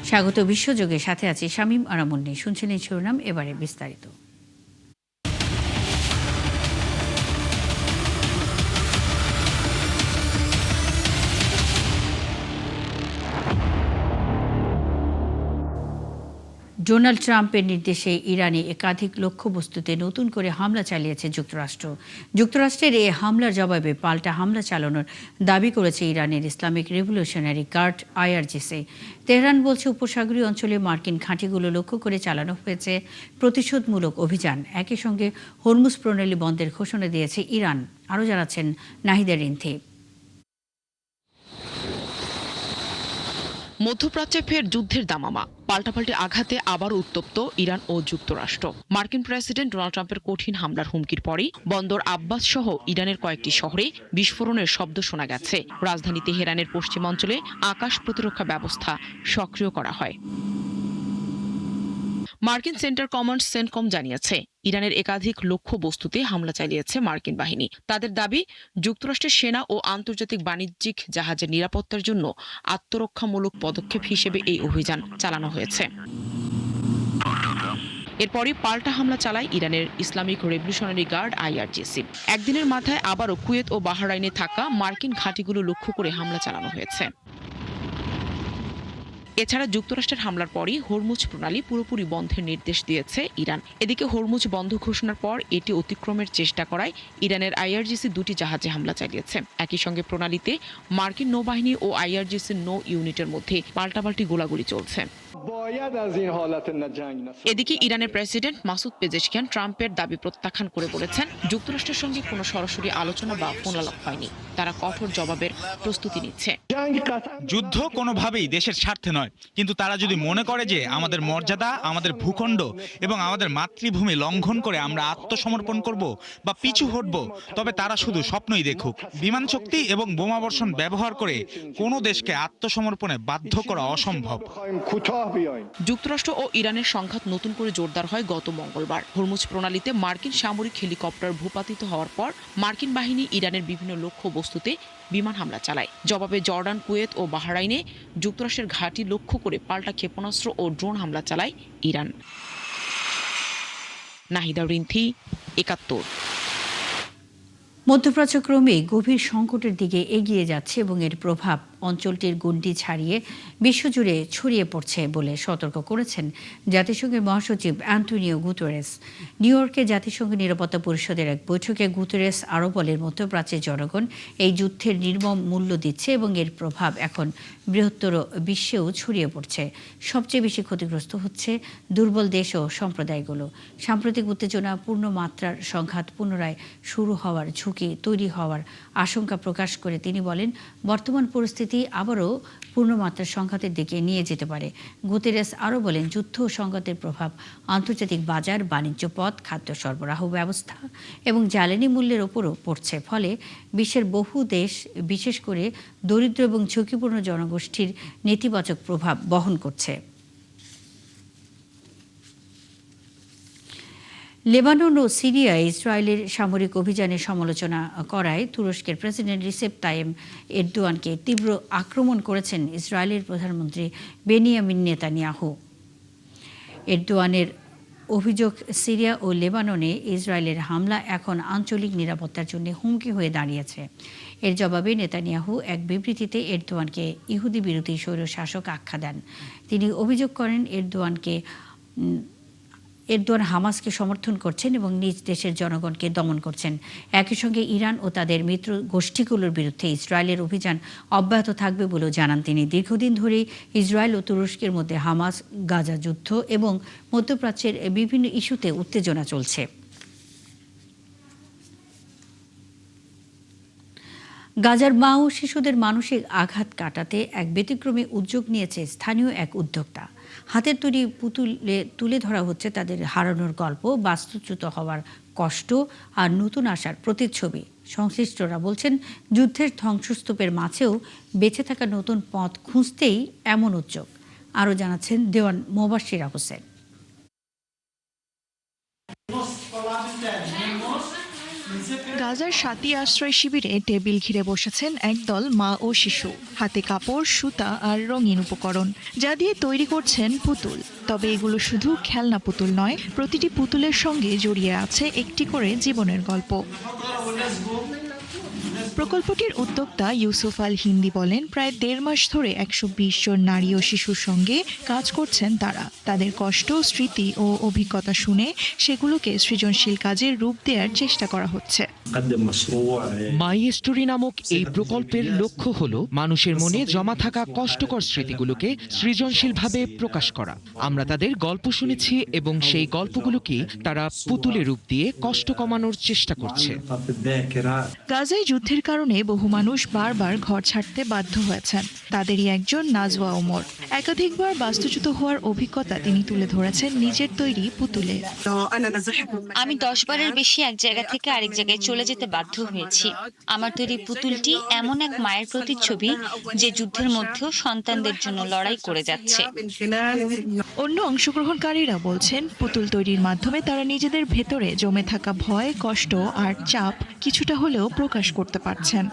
স্বাগত বিশ্বযোগের সাথে আছি শামীম আরামুন্নি। শুনছিলেন শিরোনাম, এবারে বিস্তারিত। ডোনাল্ড ট্রাম্পের নির্দেশে ইরানে একাধিক লক্ষ্যবস্তুতে নতুন করে হামলা চালিয়েছে যুক্তরাষ্ট্র। যুক্তরাষ্ট্রের এই হামলার জবাবে পাল্টা হামলা চালানোর দাবি করেছে ইরানের Islamic Revolutionary Guard IRGC. Tehran বলছে উপসাগরীয় অঞ্চলে মার্কিন ঘাঁটিগুলো লক্ষ্য করে চালানো হয়েছে প্রতিশোধমূলক অভিযান। একই সঙ্গে হরমুজ প্রণালী বন্ধের ঘোষণা দিয়েছে ইরান। আরও জানাচ্ছেন নাহিদা রিন্থি। মধ্যপ্রাচ্যে ফের যুদ্ধের দামামা, পাল্টাপাল্টি আঘাতে আবারও উত্তপ্ত ইরান ও যুক্তরাষ্ট্র। মার্কিন প্রেসিডেন্ট ডোনাল্ড ট্রাম্পের কঠিন হামলার হুমকির পরেই বন্দর আব্বাস সহ ইরানের কয়েকটি শহরে বিস্ফোরণের শব্দ শোনা গেছে। রাজধানী তেহরানের পশ্চিমাঞ্চলে আকাশ প্রতিরক্ষা ব্যবস্থা সক্রিয় করা হয়। মার্কিন সেন্টার কমান্ড সেন্টকম জানিয়েছে ইরানের একাধিক লক্ষ্য বস্তুতে হামলা চালিয়েছে মার্কিন বাহিনী। তাদের দাবি, যুক্তরাষ্ট্রের সেনা ও আন্তর্জাতিক বাণিজ্যিক জাহাজের নিরাপত্তার জন্য আত্মরক্ষামূলক পদক্ষেপ হিসেবে এই অভিযান চালানো হয়েছে। এরপরই পাল্টা হামলা চালায় ইরানের ইসলামিক রেভলিউশনারি গার্ড আইআরজিসি। একদিনের মাথায় আবারও কুয়েত ও বাহরাইনে থাকা মার্কিন ঘাঁটিগুলো লক্ষ্য করে হামলা চালানো হয়েছে। এছাড়া যুক্তরাষ্ট্রের হামলার পরই হরমুজ প্রণালী পুরোপুরি বন্ধের নির্দেশ দিয়েছে ইরান। এদিকে হরমুজ বন্ধ ঘোষণার পর এটি অতিক্রমের চেষ্টা করায় ইরানের আইআরজিসি দুটি জাহাজে হামলা চালিয়েছে। একই সঙ্গে প্রণালীতে মার্কিন নৌবাহিনী ও আইআরজিসির নৌ ইউনিটের মধ্যে পাল্টাপাল্টি গোলাগুলি চলছে। এদিকে ইরানের প্রেসিডেন্ট মাসুদ পেজেশকিয়ান ট্রাম্পের দাবি প্রত্যাখ্যান করে বলেছেন, যুক্তরাষ্ট্রের সঙ্গে কোনো সরাসরি আলোচনা বা ফোনালাপ হয়নি। তারা কঠোর জবাবের প্রস্তুতি নিচ্ছে। যুদ্ধ কোনোভাবেই দেশের স্বার্থে নয়, কিন্তু তারা যদি মনে করে যে আমাদের মর্যাদা, আমাদের ভূখণ্ড এবং আমাদের মাতৃভূমি লঙ্ঘন করে আমরা আত্মসমর্পণ করব বা পিছু হটব, তবে তারা শুধু স্বপ্নই দেখুক। বিমান শক্তি এবং বোমাবর্ষণ ব্যবহার করে কোনো দেশকে আত্মসমর্পণে বাধ্য করা অসম্ভব। যুক্তরাষ্ট্র ও ইরানের সংঘাত নতুন করে জোরদার হয় গত মঙ্গলবার। হরমুজ প্রণালীতে মার্কিন সামরিক হেলিকপ্টার ভূপাতিত হওয়ার পর মার্কিন বাহিনী ইরানের বিভিন্ন লক্ষ্য বস্তুতে বিমান হামলা চালায়। জবাবে জর্ডান, কুয়েত ও বাহরাইনে যুক্তরাষ্ট্রের ঘাঁটি লক্ষ্য করে পাল্টা ক্ষেপণাস্ত্র ও ড্রোন হামলা চালায় ইরান। নাহিদা রিন্থি, ৭১। মধ্যপ্রাচ্য ক্রমেই গভীর সংকটের দিকে এগিয়ে যাচ্ছে এবং এর প্রভাব অঞ্চলটির গণ্ডি ছাড়িয়ে বিশ্বজুড়ে ছড়িয়ে পড়ছে বলে সতর্ক করেছেন জাতিসংঘের মহাসচিব অ্যান্টোনিও গুতেরেস। নিউ ইয়র্কে জাতিসংঘ নিরাপত্তা পরিষদের এক বৈঠকে গুতেরেস আরও বলেন, মধ্যপ্রাচ্যের জনগণ এই যুদ্ধের নির্মম মূল্য দিচ্ছে এবং এর প্রভাব এখন বৃহত্তর বিশ্বেও ছড়িয়ে পড়ছে। সবচেয়ে বেশি ক্ষতিগ্রস্ত হচ্ছে দুর্বল দেশ ও সম্প্রদায়গুলো। সাম্প্রতিক উত্তেজনা পূর্ণ মাত্রার সংঘাত পুনরায় শুরু হওয়ার ঝুঁকি তৈরি হওয়ার আশঙ্কা প্রকাশ করে তিনি বলেন, বর্তমান পরিস্থিতি আবারও পূর্ণমাত্রার সংঘাতের দিকে নিয়ে যেতে পারে। গুতেরেস আরও বলেন, যুদ্ধ ও সংঘাতের প্রভাব আন্তর্জাতিক বাজার, বাণিজ্য পথ, খাদ্য সরবরাহ ব্যবস্থা এবং জ্বালানি মূল্যের ওপরও পড়ছে। ফলে বিশ্বের বহু দেশ, বিশেষ করে দরিদ্র এবং ঝুঁকিপূর্ণ জনগোষ্ঠীর নেতিবাচক প্রভাব বহন করছে। লেবানন ও সিরিয়ায় ইসরায়েলের সামরিক অভিযানের সমালোচনা করায় তুরস্কের প্রেসিডেন্ট রিসেপ তাইয়েপ এরদোয়ানকে তীব্র আক্রমণ করেছেন ইসরায়েলের প্রধানমন্ত্রী বেনিয়ামিন নেতানিয়াহু। এরদোয়ানের অভিযোগ, সিরিয়া ও লেবাননে ইসরায়েলের হামলা এখন আঞ্চলিক নিরাপত্তার জন্য হুমকি হয়ে দাঁড়িয়েছে। এর জবাবে নেতানিয়াহু এক বিবৃতিতে এরদোয়ানকে ইহুদি বিরোধী স্বৈরশাসক আখ্যা দেন। তিনি অভিযোগ করেন, এরদোয়ান হামাসকে সমর্থন করছেন এবং নিজ দেশের জনগণকে দমন করছেন। একই সঙ্গে ইরান ও তাদের মিত্র গোষ্ঠীগুলোর বিরুদ্ধে ইসরায়েলের অভিযান অব্যাহত থাকবে বলেও জানান তিনি। দীর্ঘদিন ধরেই ইসরায়েল ও তুরস্কের মধ্যে হামাস, গাজা যুদ্ধ এবং মধ্যপ্রাচ্যের বিভিন্ন ইস্যুতে উত্তেজনা চলছে। গাজার মা ও শিশুদের মানসিক আঘাত কাটাতে এক ব্যতিক্রমী উদ্যোগ নিয়েছে স্থানীয় এক উদ্যোক্তা। হাতের তৈরি পুতুলে তুলে ধরা হচ্ছে তাদের হারানোর গল্প, বাস্তুচ্যুত হওয়ার কষ্ট আর নতুন আশার প্রতিচ্ছবি। সংশ্লিষ্টরা বলছেন, যুদ্ধের ধ্বংসস্তূপের মাঝেও বেঁচে থাকা নতুন পথ খুঁজতেই এমন উদ্যোগ। আরও জানাচ্ছেন দেওয়ান মোবাশ্বিরা হোসেন। গাজার সাতি আশ্রয় শিবিরে টেবিল ঘিরে বসেছেন একদল মা ও শিশু, হাতে কাপড়, সুতা আর রঙিন উপকরণ, যা দিয়ে তৈরি করছেন পুতুল। তবে এগুলো শুধু খেলনা পুতুল নয়, প্রতিটি পুতুলের সঙ্গে জড়িয়ে আছে একটি করে জীবনের গল্প। প্রকল্পটির উদ্যোক্তা ইউসুফ আল হিন্দি বলেন, প্রায় ১.৫ মাস ধরে ১২০ জন নারী ও শিশুর সঙ্গে কাজ করছেন তারা। তাদের কষ্ট, স্মৃতি ও অভিজ্ঞতা শুনে সেগুলোকে সৃজনশীল কাজের রূপ দেওয়ার চেষ্টা করা হচ্ছে। মাই স্টোরি নামক এই প্রকল্পের লক্ষ্য হলো মানুষের মনে জমা থাকা কষ্টকর স্মৃতিগুলোকে সৃজনশীলভাবে প্রকাশ করা। আমরা তাদের গল্প শুনেছি এবং সেই গল্পগুলোকে তারা পুতুলে রূপ দিয়ে কষ্ট কমানোর চেষ্টা করছে। গাজায় যুদ্ধের কারণে বহু মানুষ বারবার ঘর ছাড়তে বাধ্য হয়েছেন। তাদেরই একজন নাজওয়া ওমর। একাধিকবার বাস্তুচ্যুত হওয়ার অভিজ্ঞতা তিনি তুলে ধরেছেন নিজের তৈরি পুতুলে। আমি 10 বারের বেশি এক জায়গা থেকে আরেক জায়গায় চলে যেতে বাধ্য হয়েছি। আমার তৈরি পুতুলটি এমন এক মায়ের প্রতিচ্ছবি যে যুদ্ধের মধ্যেও সন্তানদের জন্য লড়াই করে যাচ্ছে। অন্য অংশগ্রহণকারীরা বলছেন, পুতুল তৈরির মাধ্যমে তারা নিজেদের ভেতরে জমে থাকা ভয়, কষ্ট আর চাপ কিছুটা হলেও প্রকাশ করতে পারছেন।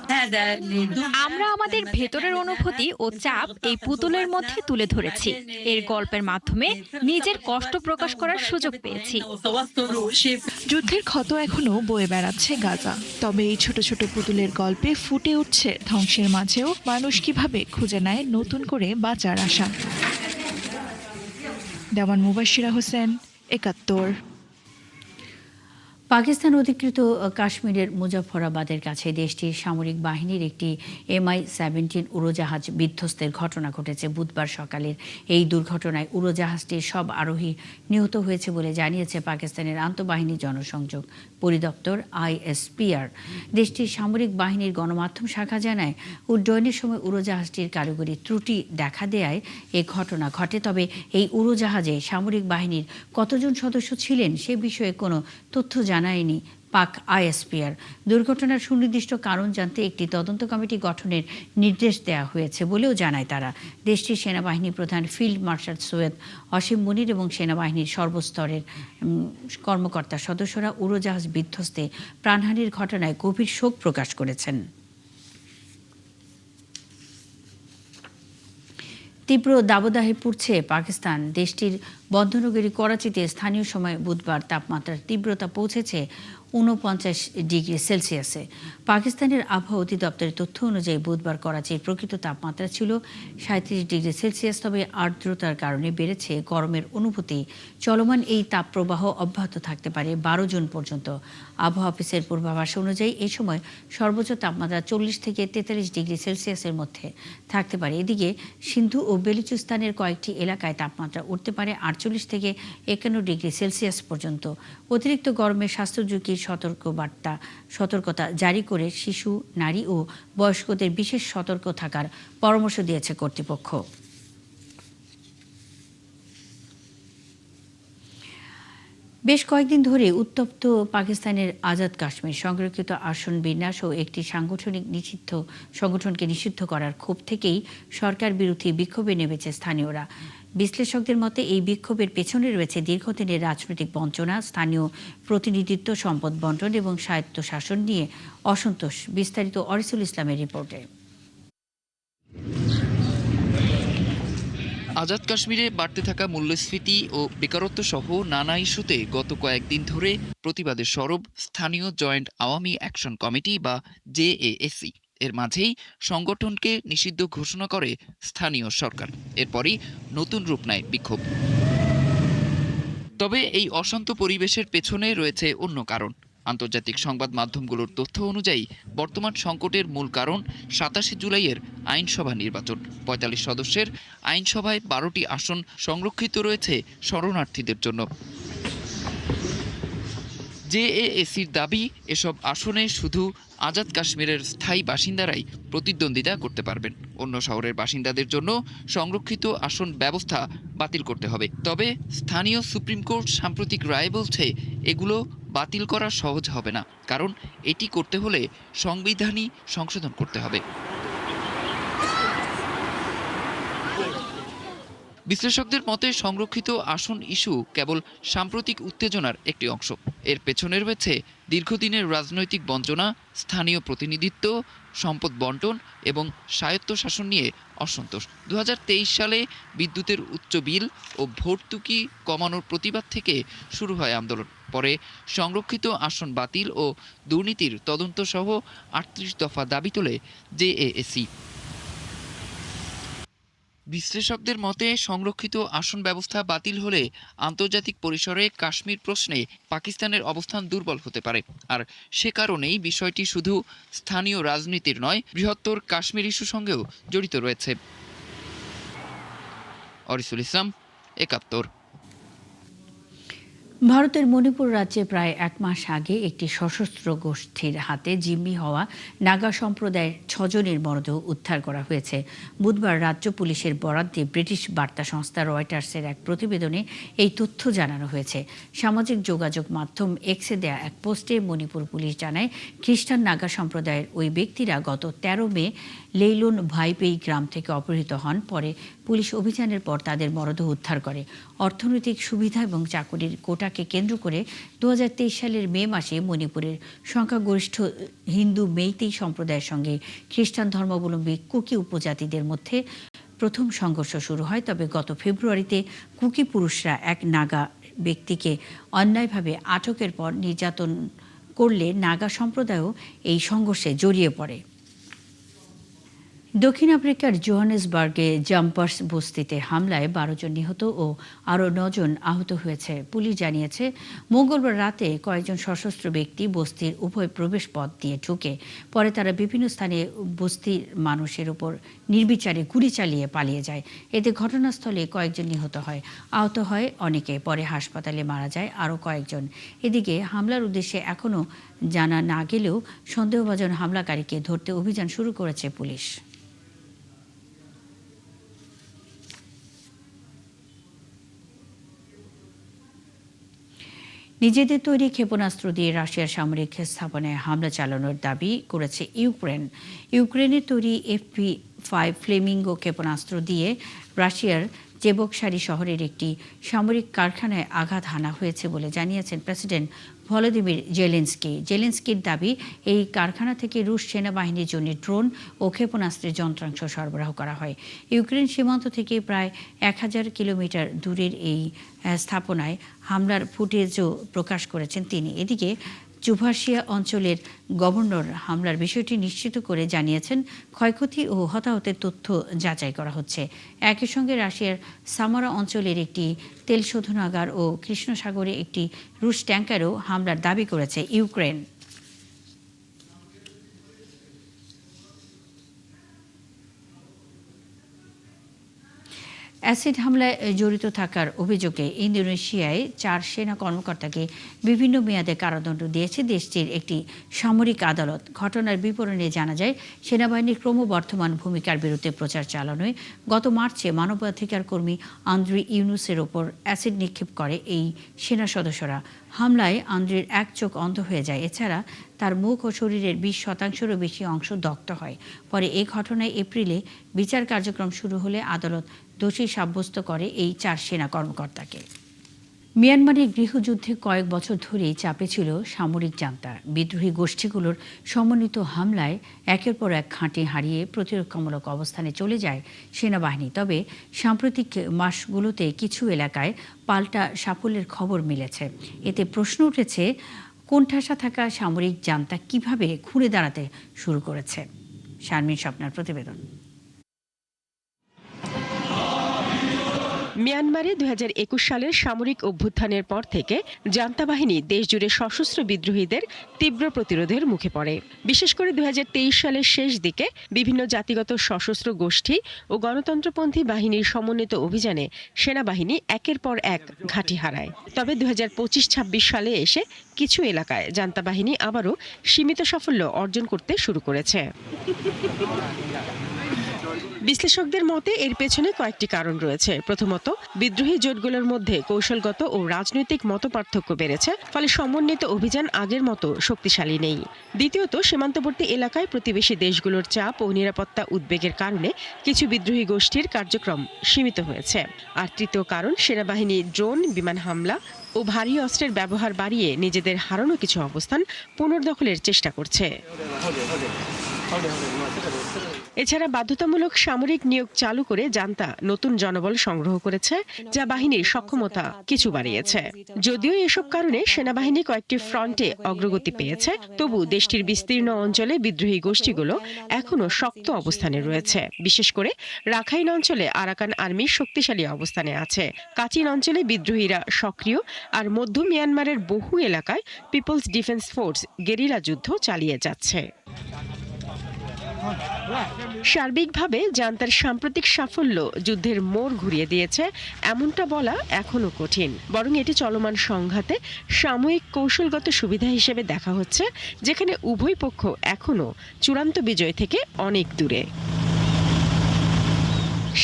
আমরা আমাদের ভেতরের অনুভূতি ও চাপ এই পুতুলের মধ্যে তুলে ধরেছি। এর গল্পের মাধ্যমে নিজের কষ্ট প্রকাশ করার সুযোগ পেয়েছি। যুদ্ধের ক্ষত এখনো বয়ে বেড়াচ্ছে গাজা, তবে এই ছোট ছোট পুতুলের গল্পে ফুটে উঠছে ধ্বংসের মাঝেও মানুষ কিভাবে খুঁজে নেয় নতুন করে বাঁচার আশা। দেওয়ান মুবাশিরা হোসেন, ৭১। পাকিস্তান অধিকৃত কাশ্মীরের মুজাফফরাবাদের কাছে দেশটির সামরিক বাহিনীর একটি MI-17 উড়োজাহাজ বিধ্বস্তের ঘটনা ঘটেছে। বুধবার সকালের এই দুর্ঘটনায় উড়োজাহাজটির সব আরোহী নিহত হয়েছে বলে জানিয়েছে পাকিস্তানের আন্তঃবাহিনী জনসংযোগ পরিদপ্তর ISPR। দেশটির সামরিক বাহিনীর গণমাধ্যম শাখা জানায়, উড্ডয়নের সময় উড়োজাহাজটির কারিগরি ত্রুটি দেখা দেয়ায় এ ঘটনা ঘটে। তবে এই উড়োজাহাজে সামরিক বাহিনীর কতজন সদস্য ছিলেন সে বিষয়ে কোনো তথ্য জানায়নি পাক ISPR। দুর্ঘটনার সুনির্দিষ্ট কারণ জানতে একটি তদন্ত কমিটি গঠনের নির্দেশ দেওয়া হয়েছে বলেও জানায় তারা। দেশটির সেনাবাহিনী প্রধান ফিল্ড মার্শাল সৈয়দ অসীম মুনির এবং সেনাবাহিনীর সর্বস্তরের কর্মকর্তা সদস্যরা উড়োজাহাজ বিধ্বস্তে প্রাণহানির ঘটনায় গভীর শোক প্রকাশ করেছেন। তীব্র দাবদাহে পুড়ছে পাকিস্তান। দেশটির বন্ধনগরী করাচিতে স্থানীয় সময় বুধবার তাপমাত্রার তীব্রতা পৌঁছেছে ৪৯ ডিগ্রি সেলসিয়াসে। পাকিস্তানের আবহাওয়া অধিদপ্তরের তথ্য অনুযায়ী বুধবার করাচির প্রকৃত তাপমাত্রা ছিল ৩৭ ডিগ্রি সেলসিয়াস। তবে আর্দ্রতার কারণে বেড়েছে গরমের অনুভূতি। চলমান এই তাপপ্রবাহ অব্যাহত থাকতে পারে ১২ জুন পর্যন্ত। আবহাওয়া অফিসের পূর্বাভাস অনুযায়ী এই সময় সর্বোচ্চ তাপমাত্রা ৪০ থেকে ৪৩ ডিগ্রি সেলসিয়াসের মধ্যে থাকতে পারে। এদিকে সিন্ধু ও বেলুচিস্তানের কয়েকটি এলাকায় তাপমাত্রা উঠতে পারে ৪৮ থেকে ৫১ ডিগ্রি সেলসিয়াস পর্যন্ত। অতিরিক্ত গরমে স্বাস্থ্য ঝুঁকির সতর্কতা জারি করে শিশু, নারী ও বয়স্কদের বিশেষ সতর্ক থাকার পরামর্শ দিয়েছে কর্তৃপক্ষ। বেশ কয়েকদিন ধরে উত্তপ্ত পাকিস্তানের আজাদ কাশ্মীর সংরক্ষিত আসন বিন্যাস ও একটি সংগঠনকে নিষিদ্ধ করার ক্ষোভ থেকেই সরকার বিরোধী বিক্ষোভে নেমেছে স্থানীয়রা। বিশ্লেষকদের মতে এই বিক্ষোভের পেছনে রয়েছে দীর্ঘদিনের রাজনৈতিক বঞ্চনা, স্থানীয় প্রতিনিধিত্ব, সম্পদ বণ্টন এবং স্বায়ত্তশাসন নিয়ে অসন্তোষ। বিস্তারিত অরিসুল ইসলামের রিপোর্টে। আজাদ কাশ্মীরে বাড়তে থাকা মূল্যস্ফীতি ও বেকারত্ব সহ নানা ইস্যুতে গত কয়েকদিন ধরে প্রতিবাদের সরব স্থানীয় জয়েন্ট আওয়ামী অ্যাকশন কমিটি বা JAAC। এর মাঝেই সংগঠনকে নিষিদ্ধ ঘোষণা করে স্থানীয় সরকার। এরপরই নতুন রূপ নেয় বিক্ষোভ। তবে এই অশান্ত পরিবেশের পেছনে রয়েছে অন্য কারণ। আন্তর্জাতিক সংবাদ মাধ্যমগুলোর তথ্য অনুযায়ী বর্তমান সংকটের মূল কারণ ২৭ জুলাইয়ের আইনসভা নির্বাচন। ৪৫ সদস্যের আইনসভায় ১২টি আসন সংরক্ষিত রয়েছে শরণার্থীদের জন্য। JAACর দাবি, এসব আসনে শুধু আজাদ কাশ্মীরের স্থায়ী বাসিন্দারাই প্রতিদ্বন্দ্বিতা করতে পারবেন। অন্য শহরের বাসিন্দাদের জন্য সংরক্ষিত আসন ব্যবস্থা বাতিল করতে হবে। তবে স্থানীয় সুপ্রিম কোর্ট সাম্প্রতিক রায় বলছে এগুলো বাতিল করা সহজ হবে না, কারণ এটি করতে হলে সংবিধানই সংশোধন করতে হবে। বিশ্লেষকদের মতে সংরক্ষিত আসন ইস্যু কেবল সাম্প্রতিক উত্তেজনার একটি অংশ। এর পেছনে রয়েছে দীর্ঘদিনের রাজনৈতিক বঞ্চনা, স্থানীয় প্রতিনিধিত্ব, সম্পদ বন্টন এবং স্বায়ত্তশাসন নিয়ে অসন্তোষ। 2023 সালে বিদ্যুতের উচ্চ বিল ও ভর্তুকি কমানোর প্রতিবাদ থেকে শুরু হয় আন্দোলন। পরে সংরক্ষিত আসন বাতিল ও দুর্নীতির তদন্ত সহ 38 দফা দাবি তোলে জেএএসি। বিশ্লেষকদের মতে সংরক্ষিত আসন ব্যবস্থা বাতিল হলে আন্তর্জাতিক পরিসরে কাশ্মীর প্রশ্নে পাকিস্তানের অবস্থান দুর্বল হতে পারে। আর সে কারণেই বিষয়টি শুধু স্থানীয় রাজনীতির নয়, বৃহত্তর কাশ্মীর ইস্যুর সঙ্গেও জড়িত রয়েছে। অরিসুল ইসলাম, ৭১। ভারতের মণিপুর রাজ্যে প্রায় 1 মাস আগে একটি সশস্ত্র গোষ্ঠীর হাতে জিম্মি হওয়া নাগা সম্প্রদায়ের 6 জনের মরদেহ উদ্ধার করা হয়েছে। বুধবার রাজ্য পুলিশের বরাত দিয়ে ব্রিটিশ বার্তা সংস্থা রয়টার্সের এক প্রতিবেদনে এই তথ্য জানানো হয়েছে। সামাজিক যোগাযোগ মাধ্যম এক্সে দেয়া এক পোস্টে মণিপুর পুলিশ জানায়, খ্রিস্টান নাগা সম্প্রদায়ের ওই ব্যক্তিরা গত 13 মে লেইলুন ভাইপেই গ্রাম থেকে অপহৃত হন। পরে পুলিশ অভিযানের পর তাদের মরদেহ উদ্ধার করে। অর্থনৈতিক সুবিধা এবং চাকরির কোটাকে কেন্দ্র করে 2023 সালের মে মাসে মণিপুরের সংখ্যাগরিষ্ঠ হিন্দু মেইতেই সম্প্রদায়ের সঙ্গে খ্রিস্টান ধর্মাবলম্বী কুকি উপজাতিদের মধ্যে প্রথম সংঘর্ষ শুরু হয়। তবে গত ফেব্রুয়ারিতে কুকি পুরুষরা এক নাগা ব্যক্তিকে অন্যায়ভাবে আটকের পর নির্যাতন করলে নাগা সম্প্রদায়ও এই সংঘর্ষে জড়িয়ে পড়ে। দক্ষিণ আফ্রিকার জোহানেসবার্গে জাম্পার্স বস্তিতে হামলায় 12 জন নিহত ও আরও 9 জন আহত হয়েছে। পুলিশ জানিয়েছে, মঙ্গলবার রাতে কয়েকজন সশস্ত্র ব্যক্তি বস্তির উভয় প্রবেশ পথ দিয়ে ঢুকে পরে তারা বিভিন্ন স্থানে বস্তির মানুষের উপর নির্বিচারে গুলি চালিয়ে পালিয়ে যায়। এতে ঘটনাস্থলে কয়েকজন নিহত হয়, আহত হয় অনেকে। পরে হাসপাতালে মারা যায় আরও কয়েকজন। এদিকে হামলার উদ্দেশ্যে এখনও জানা না গেলেও সন্দেহভাজন হামলাকারীকে ধরতে অভিযান শুরু করেছে পুলিশ। নিজেদের তৈরি ক্ষেপণাস্ত্র দিয়ে রাশিয়ার সামরিক স্থাপনায় হামলা চালানোর দাবি করেছে ইউক্রেন। ইউক্রেনের তৈরি FP5 ফ্লেমিঙ্গো ক্ষেপণাস্ত্র দিয়ে রাশিয়ার চেবকসারি শহরের একটি সামরিক কারখানায় আঘাত হানা হয়েছে বলে জানিয়েছেন প্রেসিডেন্ট ভলোদিমির জেলেনস্কি। জেলেনস্কির দাবি, এই কারখানা থেকে রুশ সেনাবাহিনীর জন্য ড্রোন ও ক্ষেপণাস্ত্রের যন্ত্রাংশ সরবরাহ করা হয়। ইউক্রেন সীমান্ত থেকে প্রায় 1000 কিলোমিটার দূরের এই স্থাপনায় হামলার ফুটেজও প্রকাশ করেছেন তিনি। এদিকে চুভাশিয়া অঞ্চলের গভর্নর হামলার বিষয়টি নিশ্চিত করে জানিয়েছেন, ক্ষয়ক্ষতি ও হতাহতের তথ্য যাচাই করা হচ্ছে। একই সঙ্গে রাশিয়ার সামারা অঞ্চলের একটি তেল শোধনাগার ও কৃষ্ণ সাগরে একটি রুশ ট্যাঙ্কারও হামলার দাবি করেছে ইউক্রেন। অ্যাসিড হামলায় জড়িত থাকার অভিযোগে ইন্দোনেশিয়ায় 4 সেনা কর্মকর্তাকে বিভিন্ন মেয়াদে কারাদণ্ড দিয়েছে দেশটির একটি সামরিক আদালত। ঘটনার বিবরণে জানা যায়, সেনাবাহিনীর ক্রমবর্ধমান ভূমিকার বিরুদ্ধে প্রচার চালানোয় গত মার্চে মানবাধিকার কর্মী আন্দ্রি ইউনুসের ওপর অ্যাসিড নিক্ষেপ করে এই সেনা সদস্যরা। হামলায় আন্দ্রির এক চোখ অন্ধ হয়ে যায়। এছাড়া তার মুখ ও শরীরের 20% বেশি অংশ দগ্ধ হয়। পরে এই ঘটনায় এপ্রিলে বিচার কার্যক্রম শুরু হলে আদালত দোষী সাব্যস্ত করে এই 4 সেনা কর্মকর্তাকে। মিয়ানমারের গৃহযুদ্ধে কয়েক বছর ধরেই চাপে ছিল সামরিক জান্তা। বিদ্রোহী গোষ্ঠীগুলোর সমন্বিত হামলায় একের পর এক ঘাঁটি হারিয়ে প্রতিরক্ষামূলক অবস্থানে চলে যায় সেনাবাহিনী। তবে সাম্প্রতিক মাসগুলোতে কিছু এলাকায় পাল্টা সাফল্যের খবর মিলেছে। এতে প্রশ্ন উঠেছে, কোণঠাসা থাকা সামরিক জান্তা কিভাবে ঘুরে দাঁড়াতে শুরু করেছে। শারমিন স্বপ্নার প্রতিবেদন। মিয়ানমারে 2021 সালের সামরিক অভ্যুত্থানের পর থেকে জান্তা বাহিনী দেশজুড়ে সশস্ত্র বিদ্রোহীদের তীব্র প্রতিরোধের মুখে পড়ে। বিশেষ করে 2023 সালের শেষ দিকে বিভিন্ন জাতিগত সশস্ত্র গোষ্ঠী ও গণতন্ত্রপন্থী বাহিনীর সমন্বিত অভিযানে সেনাবাহিনী একের পর এক ঘাঁটি হারায়। তবে 2025-26 সালে এসে কিছু এলাকায় জান্তা বাহিনী আবারও সীমিত সাফল্য অর্জন করতে শুরু করেছে। বিশ্লেষকদের মতে এর পেছনে কয়েকটি কারণ রয়েছে। প্রথমত, বিদ্রোহী জোটগুলোর মধ্যে কৌশলগত ও রাজনৈতিক মতপার্থক্য বেড়েছে, ফলে সমন্বিত অভিযান আগের মতো শক্তিশালী নেই। দ্বিতীয়ত, সীমান্তবর্তী এলাকায় প্রতিবেশী দেশগুলোর চাপ ও নিরাপত্তা উদ্বেগের কারণে কিছু বিদ্রোহী গোষ্ঠীর কার্যক্রম সীমিত হয়েছে। আর তৃতীয় কারণ, সেনাবাহিনী ড্রোন, বিমান হামলা ও ভারী অস্ত্রের ব্যবহার বাড়িয়ে নিজেদের হারানো কিছু অবস্থান পুনর্দখলের চেষ্টা করছে। এছাড়া বাধ্যতামূলক সামরিক নিয়োগ চালু করে জান্তা নতুন জনবল সংগ্রহ করেছে, যা বাহিনীর সক্ষমতা কিছু বাড়িয়েছে। যদিও এসব কারণে সেনাবাহিনী কয়েকটি ফ্রন্টে অগ্রগতি পেয়েছে, তবু দেশটির বিস্তীর্ণ অঞ্চলে বিদ্রোহী গোষ্ঠীগুলো এখনো শক্ত অবস্থানে রয়েছে। বিশেষ করে রাখাইন অঞ্চলে আরাকান আর্মি শক্তিশালী অবস্থানে আছে। কাচিন অঞ্চলে বিদ্রোহীরা সক্রিয়, আর মধ্য মিয়ানমারের বহু এলাকায় পিপলস ডিফেন্স ফোর্স গেরিলা যুদ্ধ চালিয়ে যাচ্ছে। সার্বিকভাবে জান্তার সাম্প্রতিক সাফল্য যুদ্ধের মোড় ঘুরিয়ে দিয়েছে এমনটা বলা এখনো কঠিন, বরং এটি চলমান সংঘাতে সাময়িক কৌশলগত সুবিধা হিসেবে দেখা হচ্ছে, যেখানে উভয় পক্ষ এখনো চূড়ান্ত বিজয় থেকে অনেক দূরে।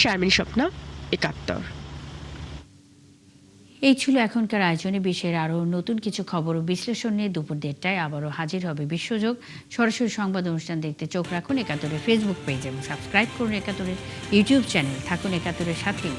শারমিন স্বপ্না, ৭১। এই ছিল এখনকার আয়োজনে। বিশ্বের আরও নতুন কিছু খবর ও বিশ্লেষণ নিয়ে দুপুর ১:৩০টায় আবারও হাজির হবে বিশ্বযোগ। সরাসরি সংবাদ অনুষ্ঠান দেখতে চোখ রাখুন একাত্তরের ফেসবুক পেজ এবং সাবস্ক্রাইব করুন একাত্তরের ইউটিউব চ্যানেল। থাকুন একাত্তরের সাথেই।